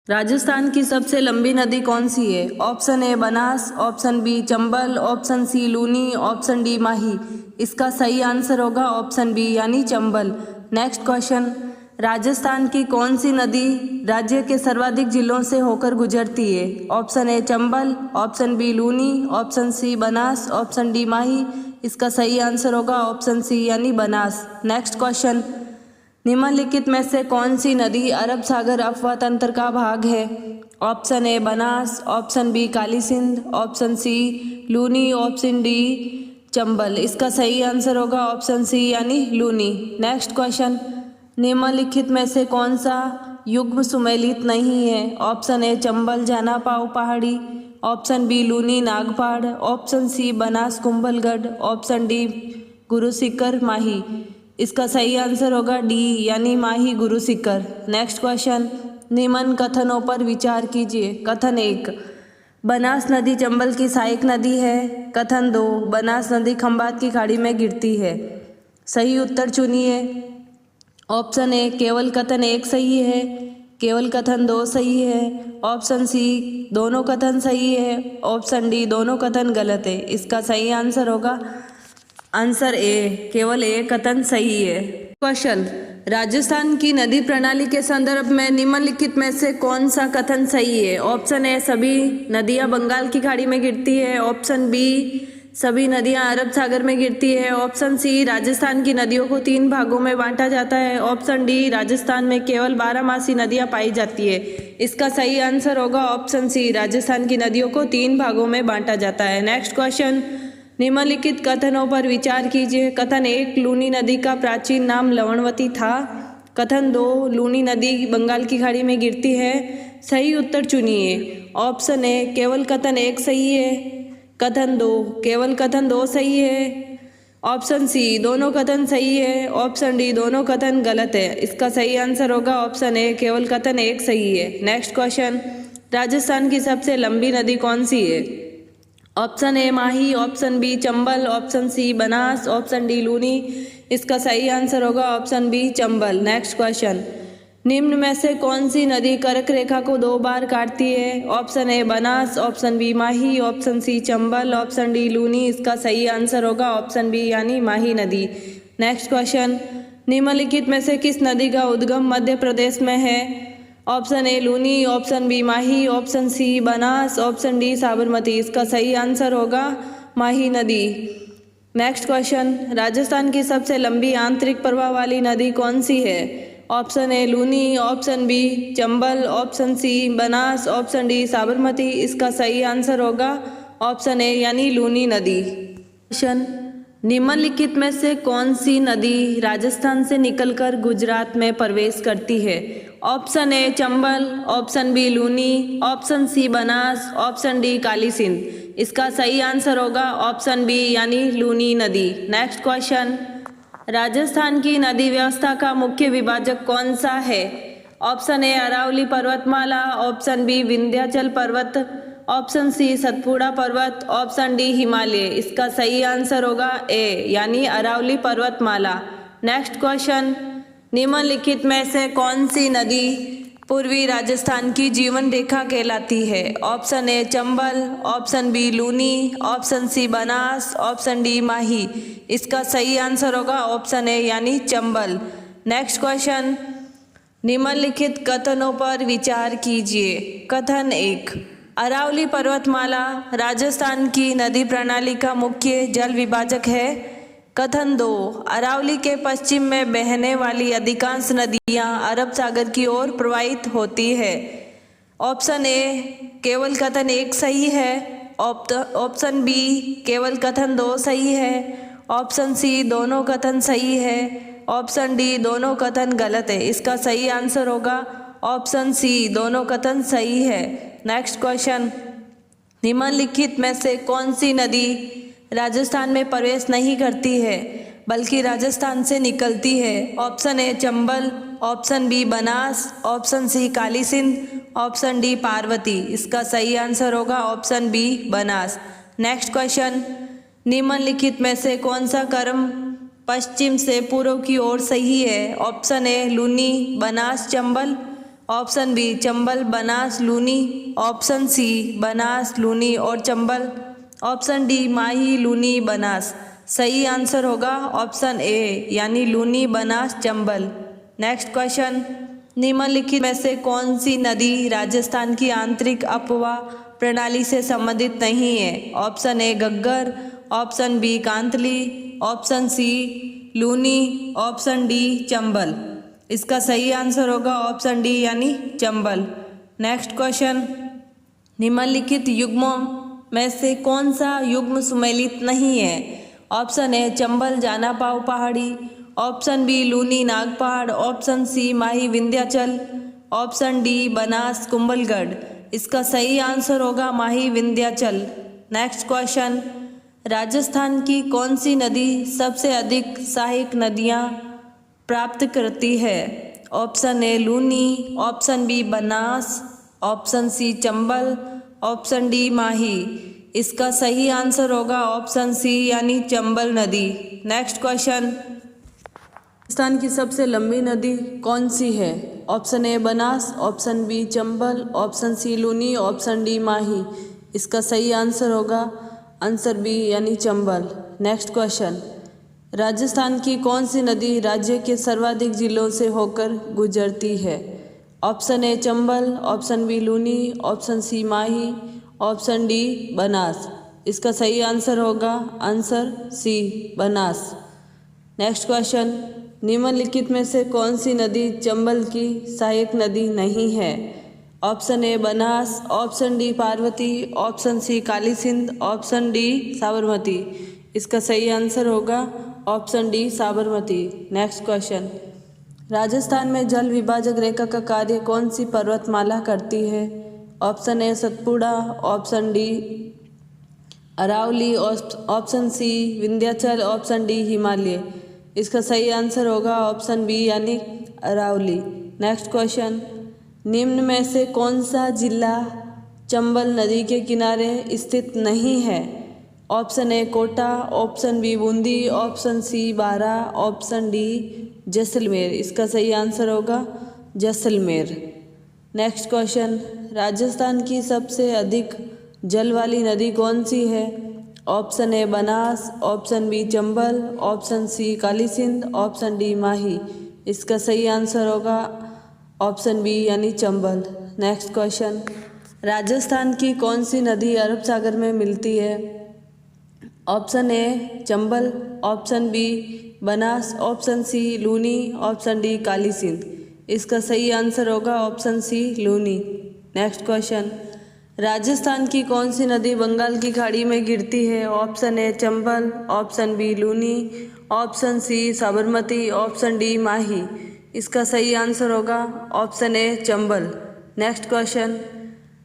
राजस्थान की सबसे लंबी नदी कौन सी है? Option A Banas, option B Chambal, option C Luni, option D Mahi. इसका सही आंसर होगा ऑप्शन बी यानी चंबल। नेक्स्ट क्वेश्चन, राजस्थान की कौन सी नदी राज्य के सर्वाधिक जिलों से होकर गुजरती है? Option A Chambal, option B Luni, option C Banas, option D Mahi. इसका सही आंसर होगा ऑप्शन सी यानी बनास। नेक्स्ट क्वेश्चन, निम्नलिखित में से कौन सी नदी अरब सागर अफवाह तंत्र का भाग है? Option A Banas, option B Kali Sindh, option C Luni, option D Chambal. इसका सही आंसर होगा ऑप्शन सी यानी लूनी। नेक्स्ट क्वेश्चन, निम्नलिखित में से कौन सा युग्म सुमेलित नहीं है? ऑप्शन ए चंबल जानापाव पहाड़ी, option B Luni Nagpahar, option C Banas Kumbhalgarh, option D Guru Shikhar Mahi. इसका सही आंसर होगा डी यानी माही गुरु सिकर। नेक्स्ट क्वेश्चन, निम्न कथनों पर विचार कीजिए। कथन 1, बनास नदी चंबल की सहायक नदी है। कथन 2, बनास नदी खंभात की खाड़ी में गिरती है। सही उत्तर चुनिए। ऑप्शन ए केवल कथन 1 सही है, केवल कथन 2 सही है, ऑप्शन सी दोनों कथन सही है, ऑप्शन डी दोनों कथन गलत है। इसका सही आंसर होगा आंसर ए, केवल एक कथन सही है। क्वेश्चन, राजस्थान की नदी प्रणाली के संदर्भ में निम्नलिखित में से कौन सा कथन सही है? ऑप्शन ए सभी नदियां बंगाल की खाड़ी में गिरती है, ऑप्शन बी सभी नदियां अरब सागर में गिरती है, ऑप्शन सी राजस्थान की नदियों को 3 भागों में बांटा जाता है, ऑप्शन डी राजस्थान में केवल 12मासी नदियां पाई जाती है। इसका सही आंसर होगा ऑप्शन सी, राजस्थान की नदियों को 3 भागों में बांटा जाता है। नेक्स्ट क्वेश्चन, निम्नलिखित कथनों पर विचार कीजिए। कथन 1, लूनी नदी का प्राचीन नाम लवणवती था। कथन 2, लूनी नदी बंगाल की खाड़ी में गिरती है। सही उत्तर चुनिए। ऑप्शन ए केवल कथन 1 सही है, कथन 2 केवल कथन 2 सही है, ऑप्शन सी दोनों कथन सही है, ऑप्शन डी दोनों कथन गलत है। इसका सही आंसर होगा ऑप्शन ए, केवल कथन 1 सही है। नेक्स्ट क्वेश्चन, राजस्थान की सबसे लंबी नदी कौन सी है? Option A Mahi, option B Chambal, option C Banas, option D Luni. इसका सही आंसर होगा option B Chambal. Next question, निम्न में से कौन सी नदी कर्क रेखा को 2 बार काटती है? Option A Banas, option B Mahi, option C Chambal, option D Luni. इसका सही आंसर होगा ऑप्शन बी यानी माही नदी। नेक्स्ट क्वेश्चन, निम्नलिखित में से किस नदी का उद्गम मध्य प्रदेश में है? Option A Luni, option B Mahi, option C Banas, option D Sabarmati. इसका सही आंसर होगा माही नदी। नेक्स्ट क्वेश्चन, राजस्थान की सबसे लंबी आंतरिक प्रवाह वाली नदी कौन सी है? Option A Luni, option B Chambal, option C Banas, option D Sabarmati. इसका सही आंसर होगा ऑप्शन ए यानी लूनी नदी। क्वेश्चन, निम्नलिखित में से कौन सी नदी राजस्थान से निकलकर गुजरात में प्रवेश करती है? Option A Chambal, option B Luni, option C Banas, option D Kali Sindh. इसका सही आंसर होगा ऑप्शन बी यानी लूनी नदी। नेक्स्ट क्वेश्चन, राजस्थान की नदी व्यवस्था का मुख्य विभाजक कौन सा है? ऑप्शन ए अरावली पर्वतमाला, ऑप्शन बी विंध्याचल पर्वत, ऑप्शन सी सतपुड़ा पर्वत, ऑप्शन डी हिमालय। इसका सही आंसर होगा ए यानी अरावली पर्वतमाला। नेक्स्ट क्वेश्चन, निम्नलिखित में से कौन सी नदी पूर्वी राजस्थान की जीवन रेखा कहलाती है? Option A Chambal, option B Luni, option C Banas, option D Mahi. इसका सही आंसर होगा ऑप्शन ए यानी चंबल। नेक्स्ट क्वेश्चन, निम्नलिखित कथनों पर विचार कीजिए। कथन 1, अरावली पर्वतमाला राजस्थान की नदी प्रणाली का मुख्य जल विभाजक है। कथन 2, अरावली के पश्चिम में बहने वाली अधिकांश नदियां अरब सागर की ओर प्रवाहित होती है। ऑप्शन ए केवल कथन 1 सही है, ऑप्शन बी केवल कथन 2 सही है, ऑप्शन सी दोनों कथन सही है, ऑप्शन डी दोनों कथन गलत है। इसका सही आंसर होगा ऑप्शन सी दोनों कथन सही है। नेक्स्ट क्वेश्चन, निम्नलिखित में से कौन सी नदी राजस्थान में प्रवेश नहीं करती है बल्कि राजस्थान से निकलती है? Option A Chambal, option B Banas, option C Kali Sindh, option D Parvati. इसका सही आंसर होगा option B Banas. Next question, निम्नलिखित में से कौन सा क्रम पश्चिम से पूर्व की ओर सही है? Option A Luni, Banas, Chambal, option B Chambal, Banas, Luni, option C Banas, Luni और चंबल, ऑप्शन डी माही, लूनी, बनास। सही आंसर होगा ऑप्शन ए यानी लूनी, बनास, चंबल। नेक्स्ट क्वेश्चन, निम्नलिखित में से कौन सी नदी राजस्थान की आंतरिक अपवाह प्रणाली से संबंधित नहीं है? Option A Ghaggar, option B Kantli, option C Luni, option D Chambal. इसका सही आंसर होगा ऑप्शन डी यानी चंबल। नेक्स्ट क्वेश्चन, निम्नलिखित युग्मों में से कौन सा युग्म सुमेलित नहीं है? Option A Chambal Janapav पहाड़ी, option B Luni Nagpahar, option C Mahi Vindhyachal, option D Banas Kumbhalgarh. इसका सही आंसर होगा माही विंध्याचल। नेक्स्ट क्वेश्चन, राजस्थान की कौन सी नदी सबसे अधिक सहायक नदियाँ प्राप्त करती है? Option A Luni, option B Banas, option C Chambal, option D Mahi. इसका सही आंसर होगा ऑप्शन सी यानी चंबल नदी। नेक्स्ट क्वेश्चन, राजस्थान की सबसे लंबी नदी कौन सी है? Option A Banas, option B Chambal, option C Luni, option D Mahi. इसका सही आंसर होगा आंसर बी यानी चंबल। नेक्स्ट क्वेश्चन, राजस्थान की कौन सी नदी राज्य के सर्वाधिक जिलों से होकर गुजरती है? Option A Chambal, option B Luni, option C Mahi, option D Banas. इसका सही आंसर होगा answer C Banas. Next question, निम्नलिखित में से कौन सी नदी चंबल की सहायक नदी नहीं है? Option A Banas, option D Parvati, option C Kali Sindh, option D Sabarmati. इसका सही आंसर होगा option D Sabarmati. Next question, Rajasthan में जल विभाजक रेखा का कार्य कौन सी पर्वतमाला करती है? Option A Satpura, option D Aravalli, option C Vindhyachal, option D Himalaya. इसका सही आंसर होगा ऑप्शन बी यानी अरावली। नेक्स्ट क्वेश्चन, निम्न में से कौन सा जिला चंबल नदी के किनारे स्थित नहीं है? Option A Kota, option B Bundi, option C Bara, option D Jaisalmer. इसका सही आंसर होगा जैसलमेर। नेक्स्ट क्वेश्चन, राजस्थान की सबसे अधिक जल वाली नदी कौन सी है? Option A Banas, option B Chambal, option C Kali Sindh, option D Mahi. इसका सही आंसर होगा ऑप्शन बी यानी चंबल। नेक्स्ट क्वेश्चन, राजस्थान की कौन सी नदी अरब सागर में मिलती है? Option A Chambal, option B Banas, option C Luni, option D Kali Sindh. इसका सही आंसर होगा option C Luni. Next question, Rajasthan की कौन सी नदी बंगाल की खाड़ी में गिरती है? Option A Chambal, option B Luni, option C Sabarmati, option D Mahi. इसका सही आंसर होगा option A Chambal. Next question,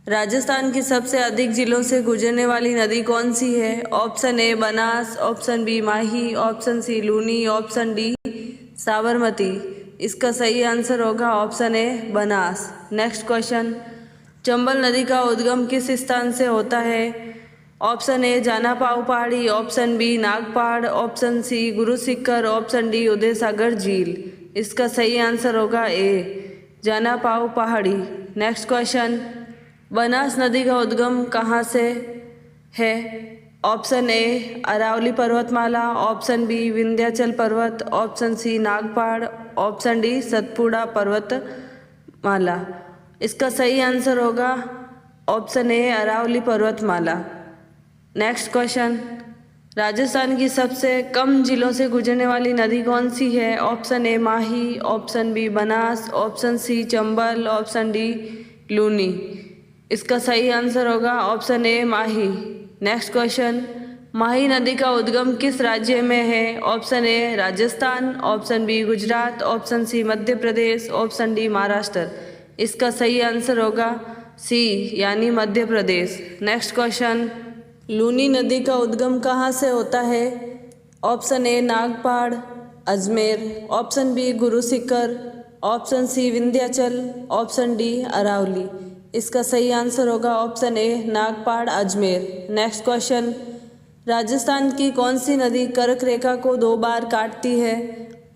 Rajasthan की सबसे अधिक जिलों से गुजरने वाली नदी कौन सी है? Option A Banas, option B Mahi, option C Luni, option D Sabarmati. इसका सही आंसर होगा option A Banas. Next question, Chambal नदी का उद्गम किस स्थान से होता है? ऑप्शन ए जाना पाव पहाड़ी, ऑप्शन बी नागपहाड़, ऑप्शन सी गुरु शिखर, ऑप्शन डी उदय सागर झील। इसका सही आंसर होगा ए जाना पाव पहाड़ी। नेक्स्ट क्वेश्चन, बनास नदी का उद्गम कहाँ से है? ऑप्शन ए अरावली पर्वतमाला, ऑप्शन बी विंध्याचल पर्वत, option C Nagpahar, option D Satpura पर्वतमाला। इसका सही आंसर होगा ऑप्शन ए अरावली पर्वतमाला। नेक्स्ट क्वेश्चन, राजस्थान की सबसे कम जिलों से गुजरने वाली नदी कौन सी है? Option A Mahi, option B Banas, option C Chambal, option D Luni. इसका सही आंसर होगा option A Mahi. Next question, Mahi नदी का उद्गम किस राज्य में है? Option A Rajasthan, option B Gujarat, option C Madhya Pradesh, option D Maharashtra. इसका सही आंसर होगा सी यानी मध्य प्रदेश। नेक्स्ट क्वेश्चन, लूनी नदी का उद्गम कहाँ से होता है? Option A Nagpahar Ajmer, option B Guru Shikhar, option C Vindhyachal, option D Aravalli. इसका सही आंसर होगा option A Nagpahar Ajmer. Next question, Rajasthan की कौन सी नदी कर्क रेखा को 2 बार काटती है?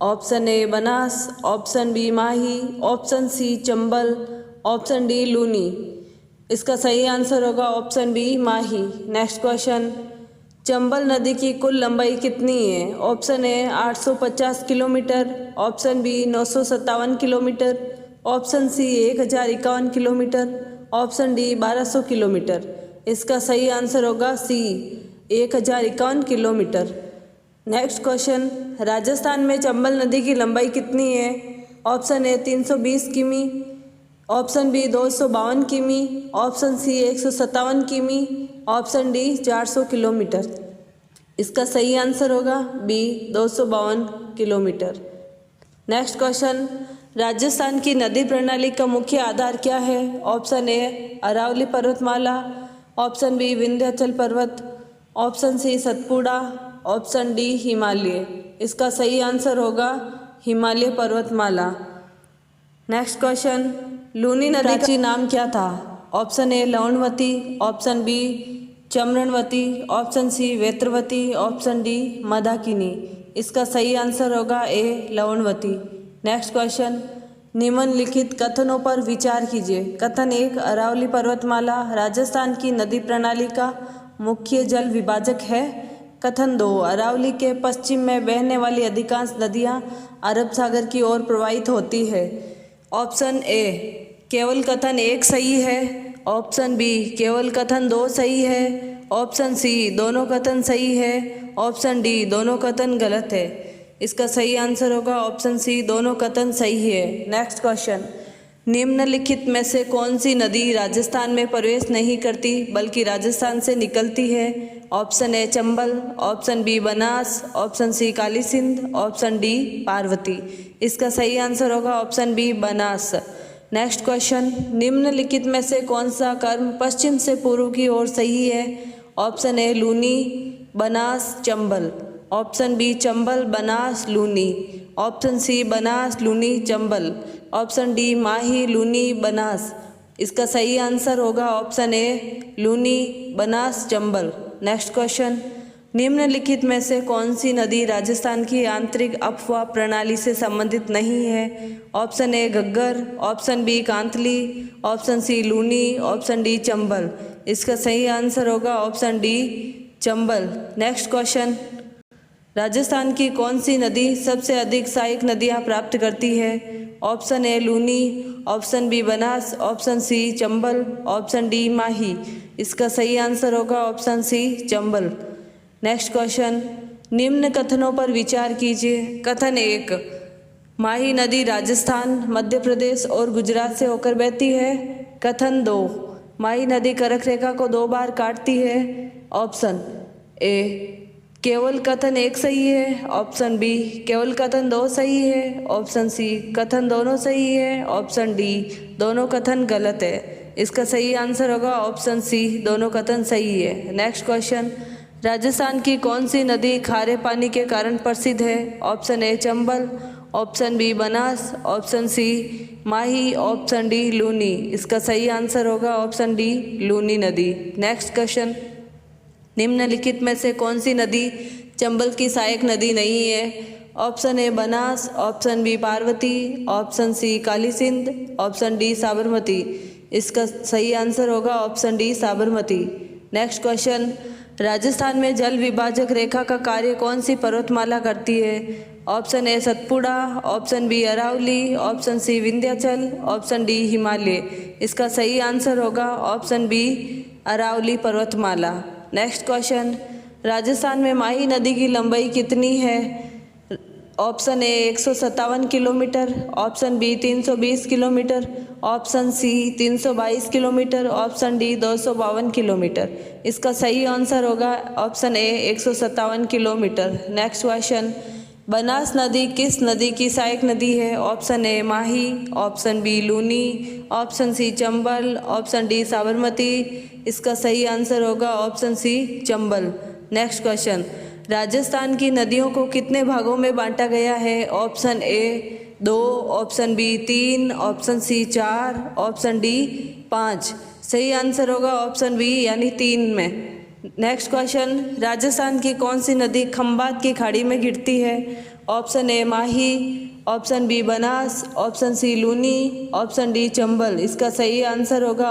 Option A Banas, option B Mahi, option C Chambal, option D Luni. इसका सही आंसर होगा option B Mahi. Next question, Chambal नदी की कुल लंबाई कितनी है? Option A 850 kilometre, option B 957 kilometre, option C 1051 kilometre, option D 1200 kilometre. इसका सही आंसर होगा C 1051 kilometre. Next question, Rajasthan में चंबल नदी की लंबाई कितनी है? ऑप्शन ए 320 किमी, ऑप्शन बी 252 किमी, ऑप्शन सी 157 किमी, ऑप्शन डी 400 किलोमीटर। इसका सही आंसर होगा B 252 kilometre. Next question, Rajasthan की नदी प्रणाली का मुख्य आधार क्या है? ऑप्शन ए अरावली पर्वतमाला, ऑप्शन बी विंध्याचल पर्वत, option C Satpura, option D Himalaya. इसका सही आंसर होगा हिमालय पर्वतमाला। नेक्स्ट क्वेश्चन, लूनी नदी का नाम क्या था? Option A Lavanavati, option B Charmanvati, option C Vetravati, option D Mandakini. इसका सही आंसर होगा ए लवणवती। नेक्स्ट क्वेश्चन, निम्नलिखित कथनों पर विचार कीजिए। कथन 1, अरावली पर्वतमाला राजस्थान की नदी प्रणाली का मुख्य जल विभाजक है। कथन 2, अरावली के पश्चिम में बहने वाली अधिकांश नदियां अरब सागर की ओर प्रवाहित होती है। ऑप्शन ए केवल कथन 1 सही है, ऑप्शन बी केवल कथन 2 सही है, ऑप्शन सी दोनों कथन सही है, ऑप्शन डी दोनों कथन गलत है। इसका सही आंसर होगा ऑप्शन सी दोनों कथन सही है। नेक्स्ट क्वेश्चन, निम्नलिखित में से कौन सी नदी राजस्थान में प्रवेश नहीं करती बल्कि राजस्थान से निकलती है? Option A Chambal, option B Banas, option C Kali Sindh, option D Parvati. इसका सही आंसर होगा option B Banas. Next question, निम्नलिखित में से कौन सा कर्म पश्चिम से पूर्व की ओर सही है? Option A Luni, Banas, Chambal, option B Chambal, Banas, Luni, option C Banas, Luni, Chambal, option D Mahi, Luni, Banas. इसका सही आंसर होगा option A Luni, Banas, Chambal. Next question, निम्नलिखित में से कौन सी नदी राजस्थान की आंतरिक अपवाह प्रणाली से संबंधित नहीं है? Option A Ghaggar, option B Kantli, option C Luni, option D Chambal. इसका सही आंसर होगा option D Chambal. Next question, Rajasthan की कौन सी नदी सबसे अधिक सहायक नदियां प्राप्त करती है? Option A Luni, option B Banas, option C Chambal, option D Mahi. इसका सही आंसर होगा option C Chambal. Next question, निम्न कथनों पर विचार कीजिए। कथन 1, माही नदी राजस्थान, मध्य प्रदेश और गुजरात से होकर बहती है। कथन 2, माही नदी कर्क रेखा को 2 बार काटती है। ऑप्शन ए केवल कथन 1 सही है, ऑप्शन बी केवल कथन 2 सही है, ऑप्शन सी कथन दोनों सही है, ऑप्शन डी दोनों कथन गलत है। इसका सही आंसर होगा ऑप्शन सी दोनों कथन सही है। नेक्स्ट क्वेश्चन, राजस्थान की कौन सी नदी खारे पानी के कारण प्रसिद्ध है? Option A Chambal, option B Banas, option C Mahi, option D Luni. इसका सही आंसर होगा ऑप्शन डी लूनी नदी। नेक्स्ट क्वेश्चन, निम्नलिखित में से कौन सी नदी चंबल की सहायक नदी नहीं है? Option A Banas, option B Parvati, option C Kali Sindh, option D Sabarmati. इसका सही आंसर होगा option D Sabarmati. Next question, Rajasthan में जल विभाजक रेखा का कार्य कौन सी पर्वतमाला करती है? Option A Satpura, option B Aravalli, option C Vindhyachal, option D Himalaya. इसका सही आंसर होगा ऑप्शन बी अरावली पर्वतमाला। नेक्स्ट क्वेश्चन, राजस्थान में माही नदी की लंबाई कितनी है? Option A 157 kilometre, option B 320 kilometre, option C 322 kilometre, option D 252 kilometre. इसका सही आंसर होगा option A 157 kilometre. Next question, Banas नदी किस नदी की सहायक नदी है? Option A Mahi, option B Luni, option C Chambal, option D Sabarmati. इसका सही आंसर होगा option C Chambal. Next question, Rajasthan की नदियों को कितने भागों में बांटा गया है? ऑप्शन ए 2, option B 3, option C 4, option D 5। सही आंसर होगा ऑप्शन बी यानी 3 में। नेक्स्ट क्वेश्चन, राजस्थान की कौन सी नदी खंबात की खाड़ी में गिरती है? Option A Mahi, option B Banas, option C Luni, option D Chambal. इसका सही आंसर होगा